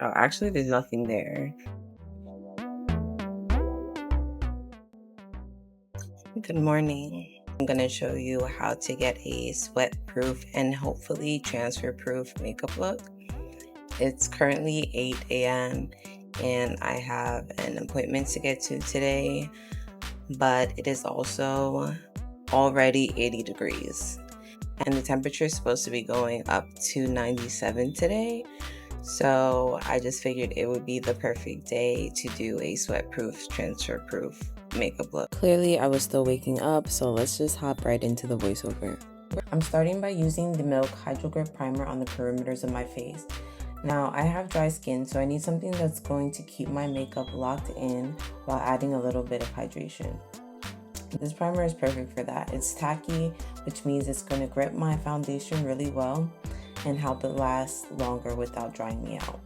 Oh, actually, there's nothing there. Good morning. I'm going to show you how to get a sweat-proof and hopefully transfer-proof makeup look. It's currently 8 a.m. and I have an appointment to get to today, but it is also already 80 degrees. And the temperature is supposed to be going up to 97 today. So I just figured it would be the perfect day to do a sweat-proof, transfer-proof makeup look. Clearly, I was still waking up, so let's just hop right into the voiceover. I'm starting by using the Milk Hydro Grip Primer on the perimeters of my face. Now, I have dry skin, so I need something that's going to keep my makeup locked in while adding a little bit of hydration. This primer is perfect for that. It's tacky, which means it's going to grip my foundation really well and help it last longer without drying me out.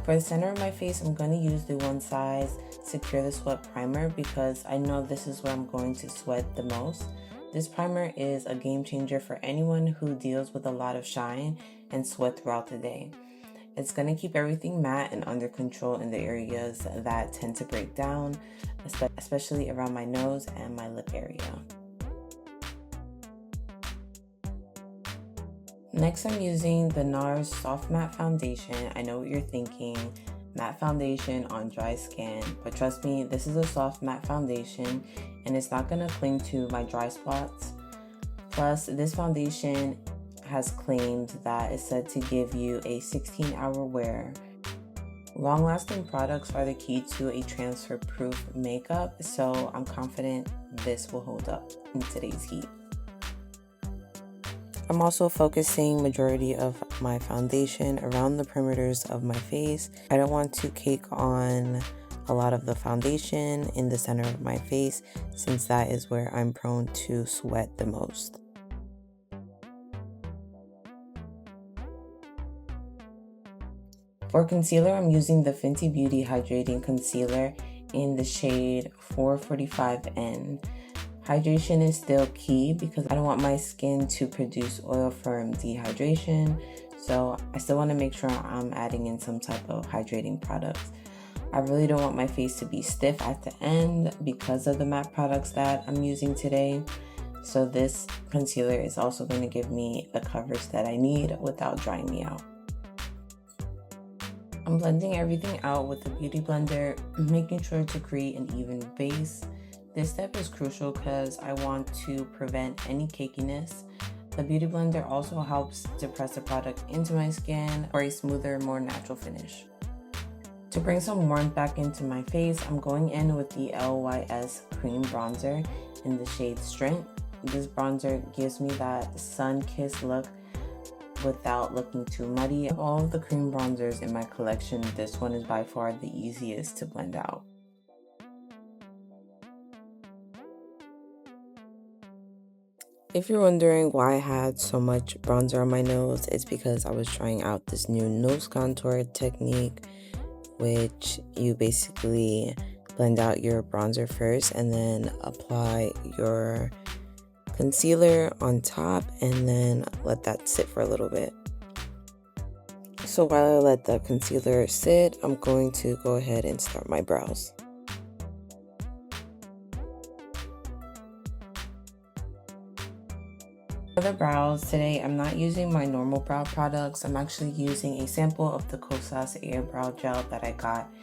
For the center of my face, I'm going to use the One Size Secure the Sweat Primer because I know this is where I'm going to sweat the most. This primer is a game changer for anyone who deals with a lot of shine and sweat throughout the day. It's going to keep everything matte and under control in the areas that tend to break down, especially around my nose and my lip area. Next, I'm using the NARS Soft Matte Foundation. I know what you're thinking, matte foundation on dry skin, but trust me, this is a soft matte foundation and it's not going to cling to my dry spots. Plus, this foundation has claimed that it's said to give you a 16-hour wear. Long-lasting products are the key to a transfer-proof makeup, so I'm confident this will hold up in today's heat. I'm also focusing majority of my foundation around the perimeters of my face. I don't want to cake on a lot of the foundation in the center of my face since that is where I'm prone to sweat the most. For concealer, I'm using the Fenty Beauty Hydrating Concealer in the shade 445N. Hydration is still key because I don't want my skin to produce oil from dehydration, so I still want to make sure I'm adding in some type of hydrating products. I really don't want my face to be stiff at the end because of the matte products that I'm using today, so this concealer is also going to give me the coverage that I need without drying me out. I'm blending everything out with the Beauty Blender, making sure to create an even base. This step is crucial because I want to prevent any cakiness. The Beauty Blender also helps to press the product into my skin for a smoother, more natural finish. To bring some warmth back into my face, I'm going in with the LYS Cream Bronzer in the shade Strength. This bronzer gives me that sun-kissed look without looking too muddy. Of all of the cream bronzers in my collection, this one is by far the easiest to blend out. If you're wondering why I had so much bronzer on my nose, it's because I was trying out this new nose contour technique, which you basically blend out your bronzer first and then apply your concealer on top and then let that sit for a little bit. So while I let the concealer sit, I'm going to go ahead and start my brows. For the brows, today I'm not using my normal brow products. I'm actually using a sample of the Kosas Air Brow Gel that I got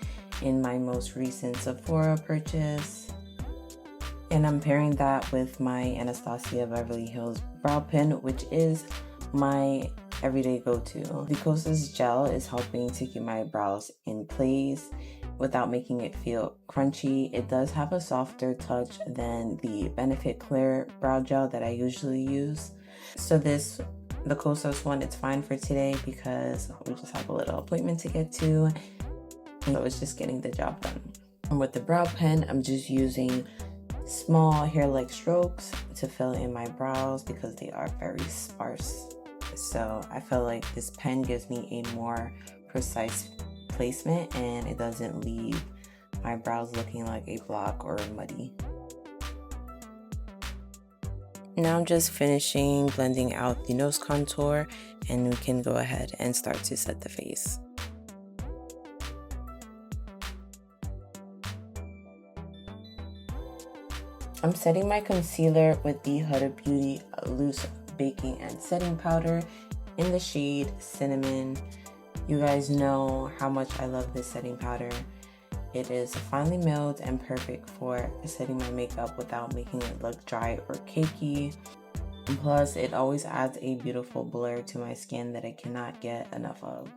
in my most recent Sephora purchase. And I'm pairing that with my Anastasia Beverly Hills Brow Pen, which is my everyday go-to. The Kosas Gel is helping to keep my brows in place without making it feel crunchy. It does have a softer touch than the Benefit Clear Brow Gel that I usually use. So the Kosas one, it's fine for today because we just have a little appointment to get to. So it's just getting the job done. And with the brow pen, I'm just using small hair-like strokes to fill in my brows because they are very sparse. So I feel like this pen gives me a more precise placement and it doesn't leave my brows looking like a block or muddy. Now I'm just finishing blending out the nose contour and we can go ahead and start to set the face. I'm setting my concealer with the Huda Beauty Loose Baking and Setting Powder in the shade Cinnamon. You guys know how much I love this setting powder. It is finely milled and perfect for setting my makeup without making it look dry or cakey. And plus, it always adds a beautiful blur to my skin that I cannot get enough of.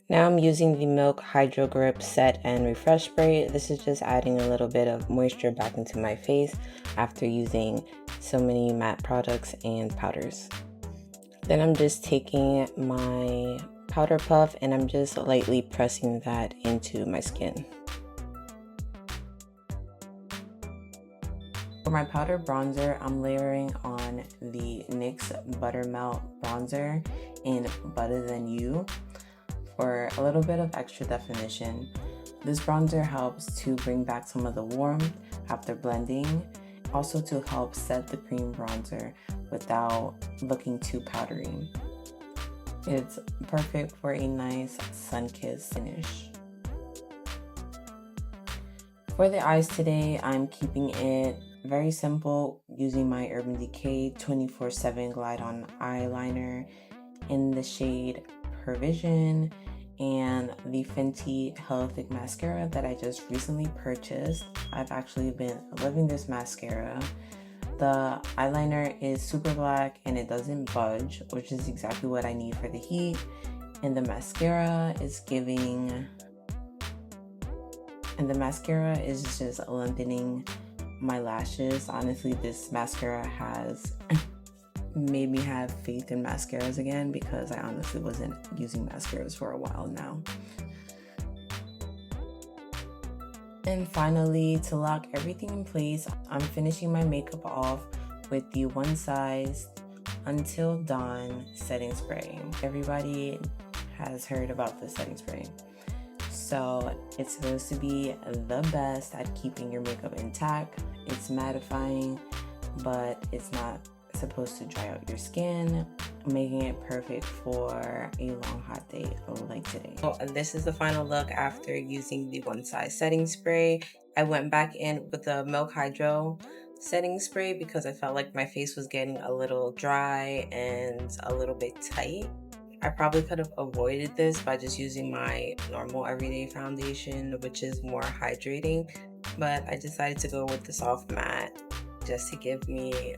Now I'm using the Milk Hydro Grip Set and Refresh Spray. This is just adding a little bit of moisture back into my face after using so many matte products and powders. Then I'm just taking my powder puff and I'm just lightly pressing that into my skin. For my powder bronzer, I'm layering on the NYX Buttermelt Bronzer in Better Than You for a little bit of extra definition. This bronzer helps to bring back some of the warmth after blending, also to help set the cream bronzer without looking too powdery. It's perfect for a nice sun-kissed finish. For the eyes today, I'm keeping it very simple using my Urban Decay 24/7 Glide On eyeliner in the shade Pervision and the Fenty Hello Thick mascara that I just recently purchased. I've actually been loving this mascara. The eyeliner is super black and it doesn't budge, which is exactly what I need for the heat. And the mascara is just lengthening my lashes. Honestly, this mascara has made me have faith in mascaras again because I honestly wasn't using mascaras for a while now. And finally, to lock everything in place, I'm finishing my makeup off with the One Size Until Dawn setting spray. Everybody has heard about this setting spray. So it's supposed to be the best at keeping your makeup intact. It's mattifying, but it's not supposed to dry out your skin, making it perfect for a long hot day like today. Oh, and this is the final look after using the One Size setting spray. I went back in with the Milk Hydro setting spray because I felt like my face was getting a little dry and a little bit tight. I probably could have avoided this by just using my normal everyday foundation, which is more hydrating, but I decided to go with the soft matte just to give me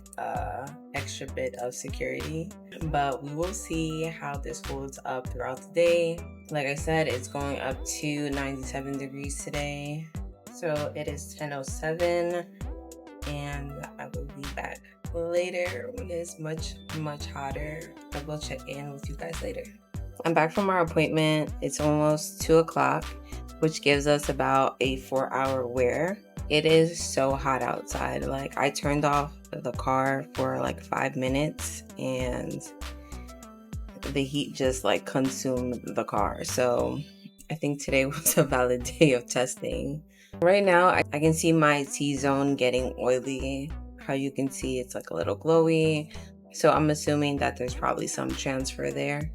extra bit of security. But we will see how this holds up throughout the day. Like I said, it's going up to 97 degrees today. So it is 10:07 and I will be back later when it's much hotter. I will check in with you guys later. I'm back from our appointment. It's almost 2 o'clock, which gives us about a 4-hour wear. It is so hot outside. Like, I turned off the car for like 5 minutes and the heat just like consumed the car. So I think today was a valid day of testing. Right now, I can see my T-zone getting oily. How you can see it's like a little glowy. So I'm assuming that there's probably some transfer there.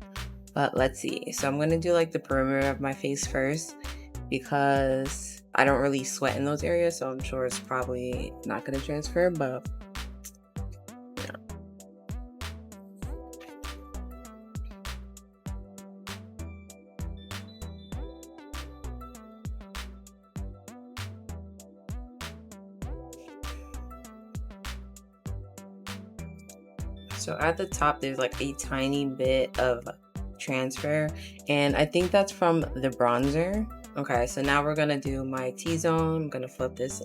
But let's see. So I'm going to do like the perimeter of my face first because I don't really sweat in those areas. So I'm sure it's probably not going to transfer, but yeah. So at the top, there's like a tiny bit of transfer, and I think that's from the bronzer. Okay, so now we're gonna do my T-zone. I'm gonna flip this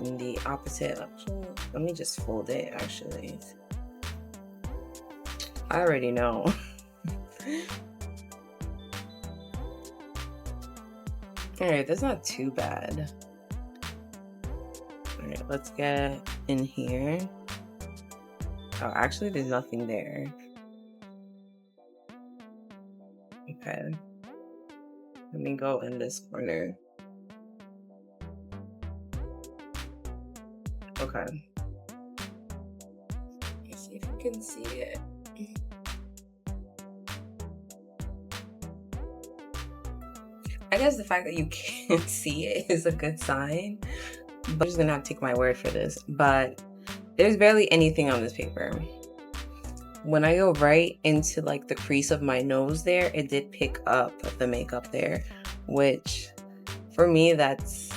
in the opposite. Actually, let me just fold it, actually. I already know. Alright, that's not too bad. Alright, let's get in here. Oh, actually, there's nothing there. Okay. Let me go in this corner. Okay. Let's see if you can see it. I guess the fact that you can't see it is a good sign, but I'm just gonna have to take my word for this. But there's barely anything on this paper. When I go right into like the crease of my nose there, it did pick up the makeup there, which for me, that's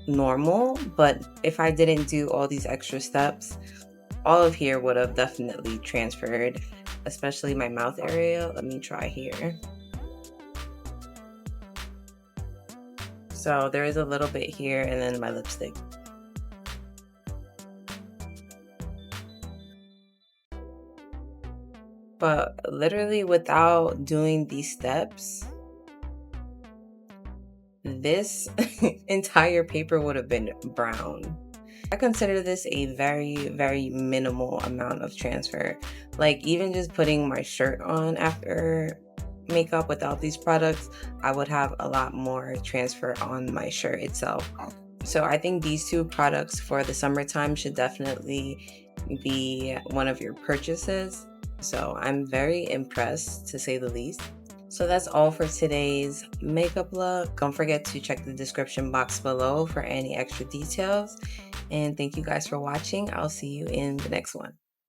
normal. But if I didn't do all these extra steps, all of here would have definitely transferred, especially my mouth area. Let me try here. So there is a little bit here, and then my lipstick. But literally without doing these steps, this entire paper would have been brown. I consider this a very, very minimal amount of transfer. Like even just putting my shirt on after makeup without these products, I would have a lot more transfer on my shirt itself. So I think these two products for the summertime should definitely be one of your purchases. So I'm very impressed, to say the least. So that's all for today's makeup look. Don't forget to check the description box below for any extra details. And thank you guys for watching. I'll see you in the next one.